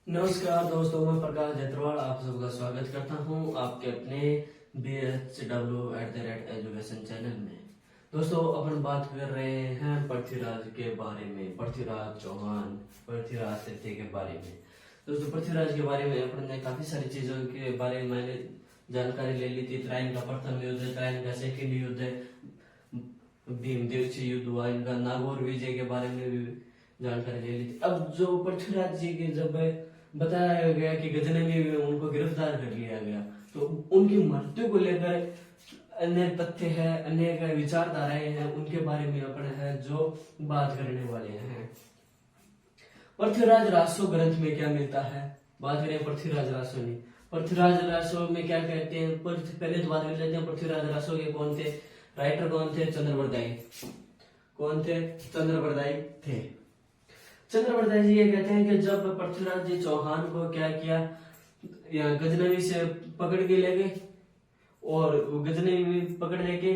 नमस्कार दोस्तों, मैं प्रकाश जयतवाड़ आप सबका स्वागत करता हूं आपके अपने BHW@एजुकेशन चैनल में। दोस्तों, अपन बात कर रहे हैं पृथ्वीराज के बारे में, पृथ्वीराज चौहान, पृथ्वीराज तृतीय के बारे में। दोस्तों, पृथ्वीराज के बारे में अपन ने काफी सारी चीजों के बारे में मैंने जानकारी ले ली थी। त्राइन का प्रथम युद्ध, त्राइन का सेकंड युद्ध, भीमदेव से युद्ध हुआ, इनका नागौर विजय के बारे में भी जानकारी ले ली थी। अब जो पृथ्वीराज जी के जब बताया गया कि गजनवी में उनको गिरफ्तार कर लिया गया, तो उनकी मृत्यु को लेकर अनेक तथ्य है, अनेक विचारधाराएं हैं, उनके बारे में अपन है जो बात करने वाले हैं। पृथ्वीराज रासो ग्रंथ में क्या मिलता है, बात करें पृथ्वीराज रासो में। पृथ्वीराज रासो में क्या कहते हैं, पहले तो बात कर लेते हैं पृथ्वीराज रासो के कौन थे, राइटर कौन थे, चंद्रवरदाई। कौन थे, चंद्रवरदाई थे। चंद्रवरदाई जी ये कहते हैं कि जब पृथ्वीराज जी चौहान को क्या किया, यहाँ गजनवी से पकड़ के ले गए और गजनवी में पकड़ लेके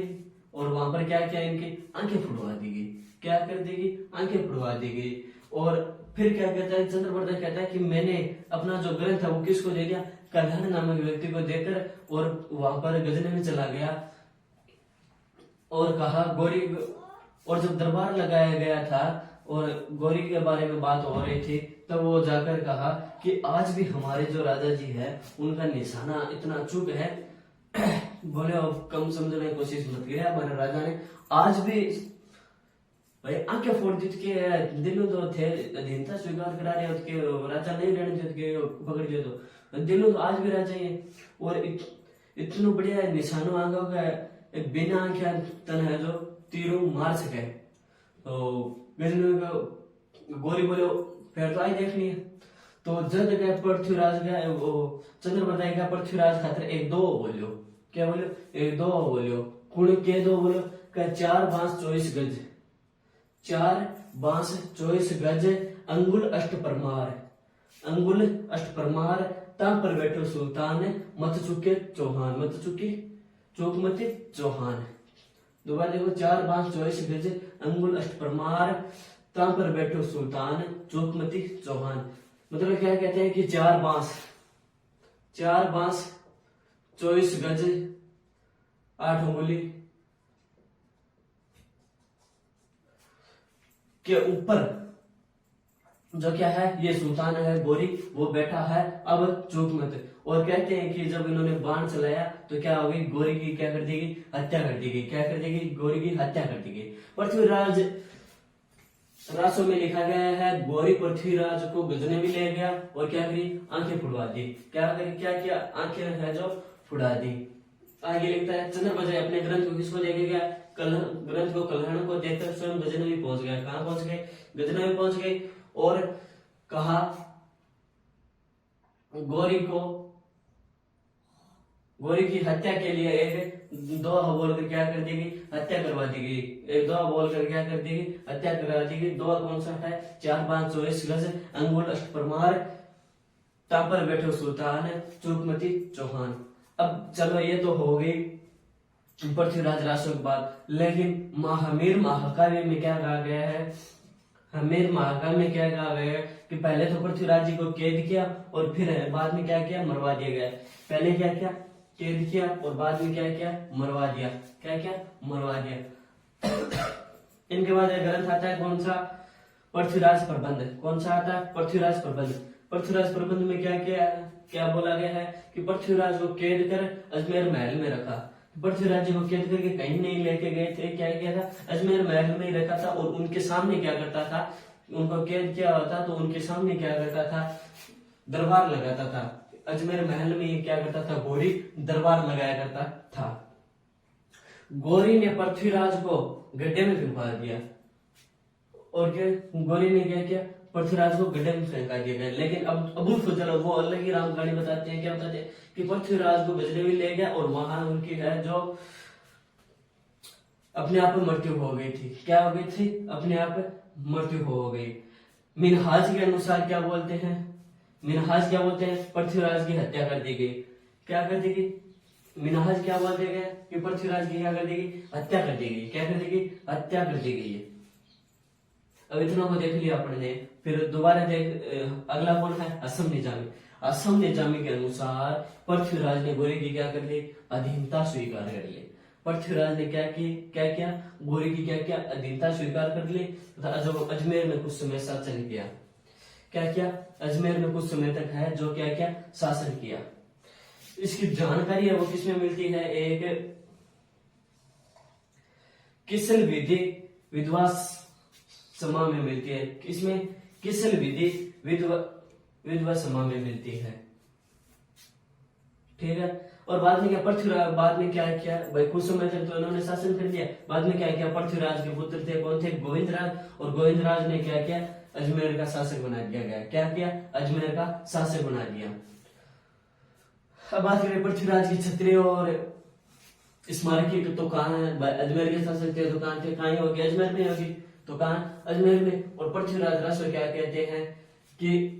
और वहां पर क्या किया, इनकी आंखें फुड़वा दी गई। क्या कर दी गई, आंखें फुड़वा दी गई। और फिर क्या कहता है चंद्रवरदाई, कहता है कि मैंने अपना जो ग्रंथ है वो किसको दे दिया, कल्याण नामक व्यक्ति को देकर, और वहां पर गजनवी चला गया और कहा गौरी। और जब दरबार लगाया गया था और गौरी के बारे में बात हो रही थी, तब वो जाकर कहा कि आज भी हमारे जो राजा जी है उनका निशाना इतना अचूक है। बोले अब कम समझने की कोशिश मत किया, हमारे राजा ने आज भी भाई आंखें फोड़ दी के दिनों तो थे अधीनता स्वीकार करा रहे के राजा नहीं रहने देते के पकड़ दिए, तो दिनों तो आज भी राजा ही है। और इतना बढ़िया निशानों आंखों का एक बिना आंखें तन है जो तीरों मार सके। तो गौरी बोले फिर तो आई देखनी है। तो जद गए पृथ्वीराज गए, चंद्रवरदाई का पृथ्वीराज खातर एक दो बोलियो। क्या बोलियो, एक दो बोलियो। कुण के दो बोलियो का 4 बांस 24 गज, 4 बांस 24 गज, अंगुल अष्ट परमार, अंगुल अष्ट परमार, तां पर बैठो सुल्तान, मत चुके चौहान, मत चुके चौक मत चौहान। दोबारा देखो, 4 बांस 24 गज, अंगुल अष्ट परमार, तां पर बैठो सुल्तान, चौकमती चौहान। मतलब क्या कहते हैं कि 4 बांस 24 गज 8 उंगली के ऊपर जो क्या है, ये सुल्तान है गौरी, वो बैठा है अब चौकमत। और कहते हैं कि जब इन्होंने बाण चलाया तो क्या हो गई, गौरी की क्या कर दी गई, हत्या कर दी गई। क्या कर दी गई, गौरी की हत्या कर दी गई। पृथ्वीराज रासो में लिखा गया है, गौरी पृथ्वीराज को गजनवी ले गया और क्या करी, आंखें फुड़वा दी। क्या करी, क्या किया, आंखें है जो फुड़ा दी। आगे लिखता है चंद्रवरदाई अपने ग्रंथ को किसको लेके गया, ग्रंथ को कल्याण को देकर स्वयं गजनवी पहुंच गया। कहां पहुंच गए, गजनवी पहुंच गए। और कहा गौरी की हत्या के लिए एक दोहा बोलकर क्या कर दी गई, हत्या करवा दी गई। एक दोहा बोलकर क्या कर दी गई, हत्या करवा दी गई। दोहा कौन सा है, 4 बांस 24 गज, अंगुल अष्ट परमार, तां पर बैठो सुल्तान, चूकमती चौहान। अब चलो ये तो हो गई पृथ्वीराज रासो की बात। लेकिन हमीर महाकाव्य में क्या कहा गया है, हमीर महाकाव्य में क्या कहा गया है कि पहले तो पृथ्वीराज जी को कैद किया और फिर बाद में क्या किया, मरवा दिया गया। पहले क्या किया, कैद किया और बाद में क्या किया, मरवा दिया। क्या किया, मरवा दिया। इनके बाद एक ग्रंथ आता है कौन सा, पृथ्वीराज प्रबंध। कौन सा आता है, पृथ्वीराज प्रबंध। पृथ्वीराज प्रबंध में क्या किया, क्या बोला गया है कि पृथ्वीराज को कैद कर अजमेर महल में रखा। पृथ्वीराज जी को कैद करके कहीं नहीं लेके गए थे, क्या किया था, अजमेर महल में ही रखा था। और उनके सामने क्या करता था, उनको कैद किया होता तो उनके सामने क्या करता था, दरबार लगाता था। अजमेर महल में ही क्या करता था, गौरी दरबार लगाया करता था। गौरी ने पृथ्वीराज को गड्ढे में फेंका दिया। और क्या, गौरी ने क्या किया, पृथ्वीराज को गड्ढे में फेंका दिया गया। लेकिन अब अबुल फजल वो अलग ही राम कहानी बताते हैं। क्या बताते हैं कि पृथ्वीराज को गजनवी ले गया और वहां उनकी है जो अपने आप में मृत्यु हो गई थी। क्या हो गई थी, अपने आप मृत्यु हो गई। मिनहाज के अनुसार क्या बोलते हैं, मिनहाज क्या बोलते हैं, पृथ्वीराज की हत्या कर दी गई। क्या कर दी गई, मिनहाज क्या बोलते हैं कि पृथ्वीराज की क्या कर दी गई, हत्या कर दी गई। क्या कर दी गई, हत्या कर दी गई है। अब इतना को देख लिया अपन ने, फिर दोबारा देख अगला कौन है, असम निजामी। असम निजामी के अनुसार पृथ्वीराज ने गौरी की क्या कर ली, अधीनता स्वीकार कर ली। पृथ्वीराज ने क्या किया, गौरी की क्या किया, अधीनता स्वीकार कर ली तथा अजमेर में कुछ समय शासन किया। क्या किया, अजमेर में कुछ समय तक है जो क्या किया, शासन किया। इसकी जानकारी है वो किसमें मिलती है, एक किसल विधि विधवा समा में मिलती है। इसमें किसल विधि विधवा समा में मिलती है, ठीक है। और बाद में क्या, पृथ्वीराज बाद में क्या किया भाई, कुछ समय तक तो इन्होंने शासन कर दिया। बाद में क्या किया, पृथ्वीराज के पुत्र थे, कौन थे, गोविंदराज। और गोविंदराज ने क्या किया, अजमेर का शासक बना दिया गया। क्या किया, अजमेर का शासक बना दिया। अब बात करें पृथ्वीराज की छतरी और स्मारकी तो कहाँ है, अजमेर के शासक थे तो कहाँ थे, कहाँ होगी, अजमेर में होगी, तो कहाँ, अजमेर में। और पृथ्वीराज रासो क्या कहते हैं कि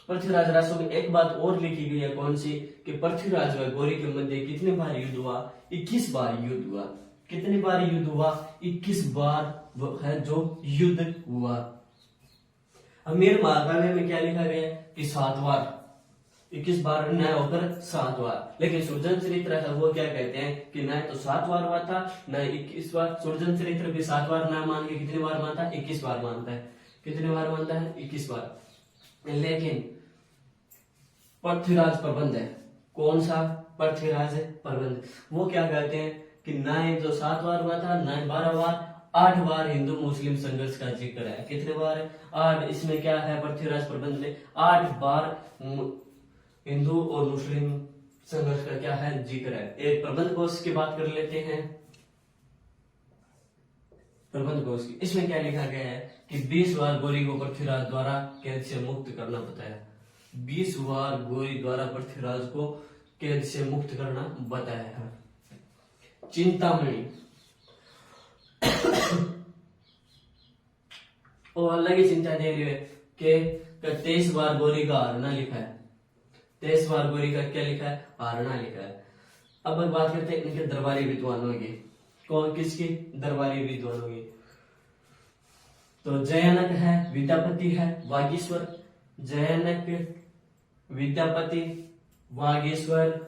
पृथ्वीराज रासो में एक बात और लिखी गई है, कौन सी, कि पृथ्वीराज व गौरी के मध्य कितने बार युद्ध हुआ, 21 बार युद्ध हुआ। कितनी बार युद्ध हुआ, 21 बार है जो युद्ध हुआ। अमीर महाकाव्य में क्या लिखा गया कि 7 बार, 21 बार न होकर 7 बार। लेकिन सुरजन चरित्र है वो क्या कहते हैं कि न तो 7 बार हुआ था न 21 बार। सुरजन चरित्र भी 7 बार न मान के कितनी बार मानता है, 21 बार मानता है। कितने बार मानता है, 21 बार। लेकिन पृथ्वीराज प्रबंध है, कौन सा, पृथ्वीराज प्रबंध, वो क्या कहते हैं कि न तो 7 बार हुआ था न 12 बार, 8 बार हिंदू मुस्लिम संघर्ष का जिक्र है। कितने बार है, 8। इसमें क्या है, पृथ्वीराज प्रबंध में 8 बार हिंदू और मुस्लिम संघर्ष का क्या है, जिक्र है। एक प्रबंध कोश की बात कर लेते हैं, प्रबंध कोश की। इसमें क्या लिखा गया है कि 20 बार गौरी को पृथ्वीराज द्वारा कैद से मुक्त करना बताया। 20 बार गौरी द्वारा पृथ्वीराज को कैद से मुक्त करना बताया है। चिंतामणि और अलग ही चिंता दे रही है कि 23 बार गौरी का हारना लिखा है। 23 बार गौरी का क्या लिखा है, हारना लिखा है। अब बात करते हैं इनके दरबारी विद्वानों की, कौन किसकी, दरबारी विद्वानों की। तो जयानक है, विद्यापति है, वागीश्वर। जयानक, विद्यापति, वागीश्वर,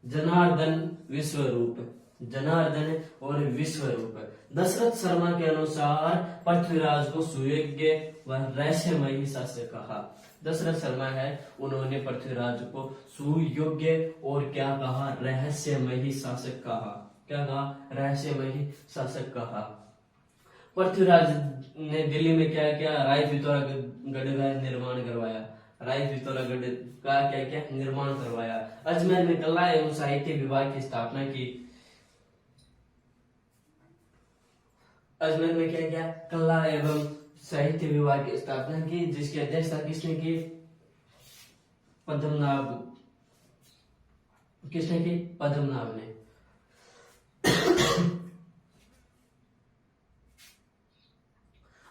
जनार्दन, विश्वरूप। जनार्दन और विश्वरूप। दशरथ शर्मा के अनुसार पृथ्वीराज को सुयोग्य व रहस्यमयी शासक कहा। दशरथ शर्मा है, उन्होंने पृथ्वीराज को सुयोग्य और क्या कहा, रहस्यमयी शासक कहा। क्या कहा, रहस्यमयी शासक कहा। पृथ्वीराज ने दिल्ली में क्या किया, राय पिथौरागढ़ का निर्माण करवाया। राय पिथौरागढ़ का क्या क्या निर्माण करवाया। अजमेर में कला एवं साहित्य विभाग की स्थापना की। अजमेर में क्या किया, कला एवं साहित्य विभाग की स्थापना की, जिसकी अध्यक्षता किसने की, पद्मनाभ। किसने की, पद्मनाभ ने।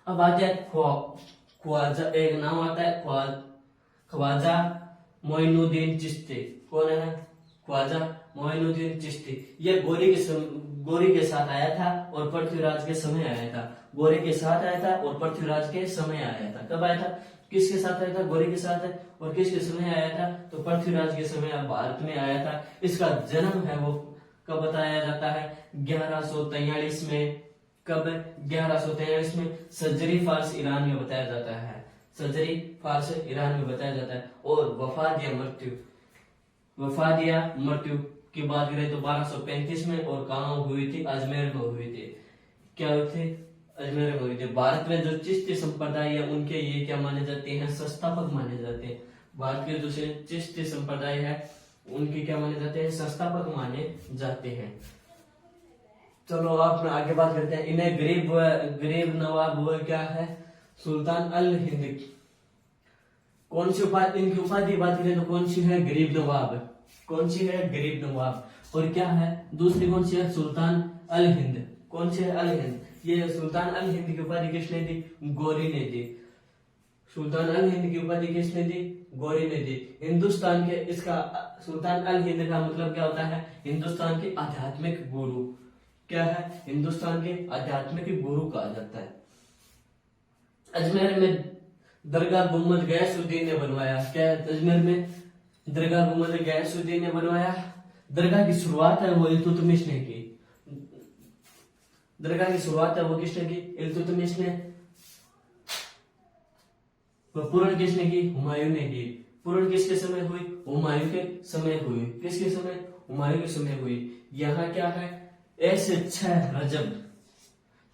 अब आते हैं ख्वाजा, एक नाम आता है ख्वाजा मोइनुद्दीन चिश्ती। कौन है, ख्वाजा मोइनुद्दीन चिश्ती। यह गौरी के साथ आया था और पृथ्वीराज के समय आया था। गौरी के साथ आया था और पृथ्वीराज के समय आया था। कब आया था, किसके साथ आया था, गौरी के साथ है। और किसके समय आया था, तो पृथ्वीराज के समय भारत में आया था। इसका जन्म है वो कब बताया जाता है, 1143 में। कब, 1143 में सजरी फार्स ईरान में बताया जाता है। सजरी फार्स ईरान में बताया जाता है। और वफात या मृत्यु की बात करें तो 1235 में। और कहाँ हुई थी, अजमेर में हुई थी। क्या हुई थी, अजमेर में हुई थी। भारत में जो चिश्ती संप्रदाय है उनके ये क्या माने जाते हैं, संस्थापक माने जाते हैं। भारत के जो चिश्ती संप्रदाय है उनके क्या माने जाते हैं, संस्थापक माने जाते हैं। चलो आप आगे बात करते हैं। इन्हें गरीब नवाब हुआ क्या है, सुल्तान अल हिंद। कौन सी उपाधि, इनकी उपाधि बात करें तो कौन सी है, गरीब नवाब। कौन सी है, गरीब नवाब। और क्या है दूसरी, कौन सी है, सुल्तान अल हिंद। कौन सी है, अल हिंद। ये सुल्तान अल हिंद की उपाधि किसने दी, गौरी ने दी। सुल्तान अल हिंद की उपाधि किसने दी, गौरी ने दी। हिंदुस्तान के, इसका सुल्तान अल हिंद का मतलब क्या होता है, हिंदुस्तान के आध्यात्मिक गुरु। क्या है, हिंदुस्तान के आध्यात्मिक गुरु कहा जाता है। अजमेर में दरगाह गुम्बद गयासुद्दीन ने बनवाया। क्या अजमेर में दरगाह गुम्बद गयासुद्दीन ने बनवाया। दरगाह की शुरुआत है वो इल्तुतमिश ने की। दरगाह की शुरुआत है वो किसने की? इल्तुतमिश ने। पूर्ण किसने की? हुमायूं ने की। पूर्ण किसके समय हुई? हुमायूं के समय हुई। किसके समय? हुमायूं के समय हुई। यहाँ क्या है? 1 से 6 रजब।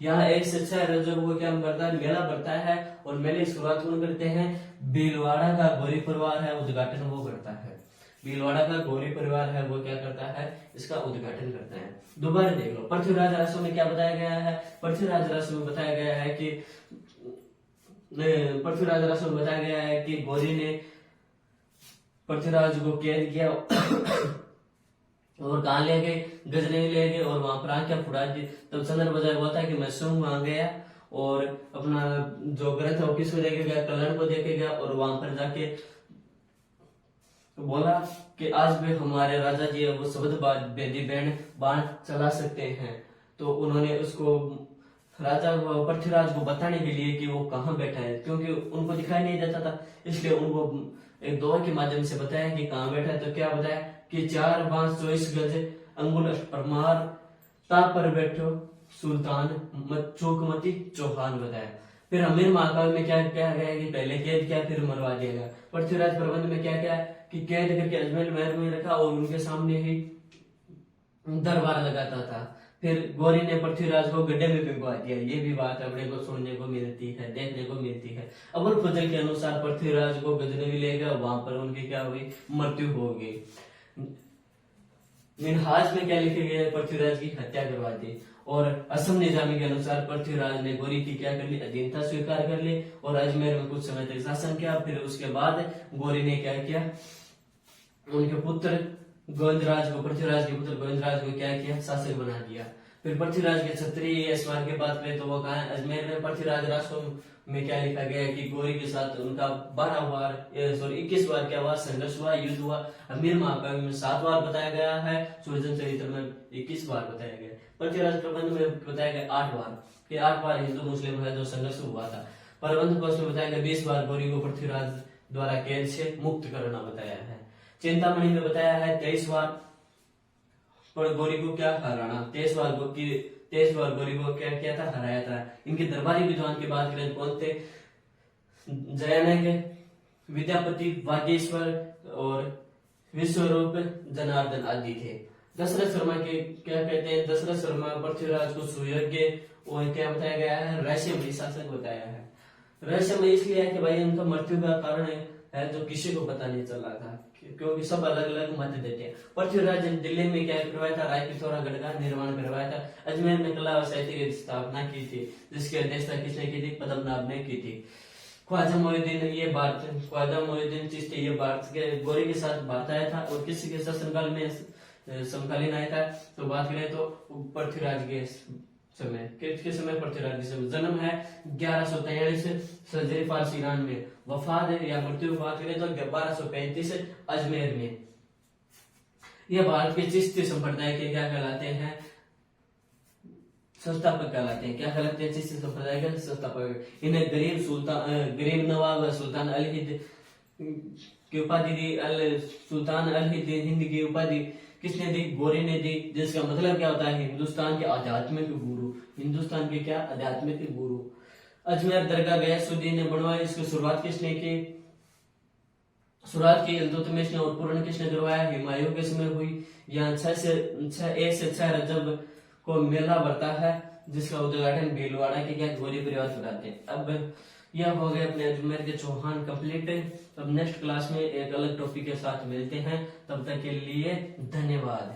यहाँ 1 से 6 रजब वो क्या करता है? मेला बढ़ता है। और मेले की शुरुआत कौन करते हैं? भीलवाड़ा का गौरी परिवार है, उद्घाटन वो करता है। भीलवाड़ा का गौरी परिवार है वो क्या करता है? इसका उद्घाटन करता है। दोबारा देख लो, पृथ्वीराज रासो में क्या बताया गया है? पृथ्वीराज रासो में बताया गया है कि पृथ्वीराज रासो में बताया गया है कि गौरी ने पृथ्वीराज को कैद किया और कहा ले गए? गजनी ले गए और वहां पर आंखें फुड़ा दी। तब चंद्र बजाय बोलता है कि मैं स्वयं वहां गया और अपना जो ग्रंथ है वो किसको देके गया? कल्याण को देके गया। और वहां पर जाके बोला कि आज भी हमारे राजा जी है वो शब्द बेदी बैंड बाण चला सकते हैं। तो उन्होंने उसको राजा पृथ्वीराज को बताने के लिए कि वो कहाँ बैठा है, क्योंकि उनको दिखाई नहीं देता था, इसलिए उनको एक दोहा के माध्यम से बताया कि कहाँ बैठा है। तो क्या बताया कि 4 बांस 24 गज अंगुल परमार ता पर बैठो सुल्तान चौकमती चौहान बताया। फिर अमीर महाकाल में क्या कहा गया कि पहले कैद किया फिर मरवा दिया गया। पृथ्वीराज प्रबंध में क्या क्या कि कैद करके अजमेर महल में रखा और उनके सामने ही दरबार लगाता था। फिर गौरी ने पृथ्वीराज को गड्ढे में भिगवा दिया। ये भी बात अपने को सुनने को मिलती है, देखने को मिलती है। अबुल फजल के अनुसार पृथ्वीराज को गजनवी ले गया, वहां पर उनकी क्या हुई? मृत्यु हो गई। मिनहाज में क्या लिखे गए? पृथ्वीराज की हत्या करवा दी। और असम निजामी के अनुसार पृथ्वीराज ने गौरी की क्या कर ली? अधीनता स्वीकार कर ली और अजमेर में कुछ समय तक शासन किया। फिर उसके बाद गौरी ने क्या किया? उनके पुत्र गोविंदराज को, पृथ्वीराज के पुत्र गोविंदराज को क्या किया? शासक बना दिया। फिर पृथ्वीराज के क्षत्रिय स्वर की बात करें तो वो कहा अजमेर में पृथ्वीराज राष्ट्रों में क्या लिखा गया है कि गौरी के साथ उनका 21 बार क्या हुआ? संघर्ष हुआ, युद्ध हुआ। अमीर महाकाव्य में 7 बार बताया गया है, सुरजन चरित्र में 21 बार बताया गया। पृथ्वीराज प्रबंध में बताया गया 8 बार कि 8 बार हिंदू मुस्लिम है जो संघर्ष हुआ था। प्रबंध कोश में बताया गया 20 बार गौरी को पृथ्वीराज द्वारा कैद से मुक्त करना बताया है। चिंतामणि में बताया है 23 बार पर गौरी को क्या हराना, 23 बार गौरी को क्या किया था? हराया था। इनके दरबारी विद्वान की बात करें कौन थे? जयानक, विद्यापति, वागीश्वर और विश्वरूप जनार्दन आदि थे। दशरथ शर्मा के क्या कहते हैं? दशरथ शर्मा पृथ्वीराज को सुयोग्य और क्या बताया गया है? रहस्यमयी शासक बताया है। रहस्यमय इसलिए है कि भाई उनका मृत्यु का कारण है जो किसी को पता नहीं चला था, क्योंकि सब अलग अलग मत देते हैं। पृथ्वीराज ने दिल्ली में क्या करवाया था? राय पिथौरागढ़ का निर्माण करवाया था। अजमेर में कला और साहित्य की स्थापना की थी, जिसकी अध्यक्षता किसने की थी? पद्मनाभ ने की थी। ख्वाजा मोइनुद्दीन चिश्ती ये भारत के गौरी के साथ भारत आया था और किसी के शासनकाल में समकालीन आया था। तो बात करें तो पृथ्वीराज के समय, किसके समय? पृथ्वीराज के समय। जन्म है 1143 सर्जरी फारसी ईरान में। वफात या मृत्यु बात करें तो 1235 अजमेर में। यह भारत के चिश्ती संप्रदाय के क्या कहलाते हैं? संस्थापक कहलाते हैं। क्या कहलाते हैं? चिश्ती संप्रदाय के संस्थापक। इन्हें गरीब नवाब सुल्तान अल हिंद की उपाधि दी। सुल्तान अल हिंद की उपाधि किसने दी? गौरी ने दी, जिसका मतलब क्या होता है? हिंदुस्तान के आध्यात्मिक गुरु। हिंदुस्तान के क्या? आध्यात्मिक गुरु। अजमेर दरगाह गयासुद्दीन ने बनवाई। इसकी शुरुआत किसने की? शुरुआत की इल्तुतमिश ने और पूर्ण किसने करवाया? हुमायूं के समय हुई। यहाँ 1 से 6 रजब को मेला बढ़ता है, जिसका उद्घाटन भीलवाड़ा के क्या गौरी परिवार कराते हैं। अब यह हो गए अपने अजमेर के चौहान कंप्लीट। अब नेक्स्ट क्लास में एक अलग टॉपिक के साथ मिलते हैं, तब तक के लिए धन्यवाद।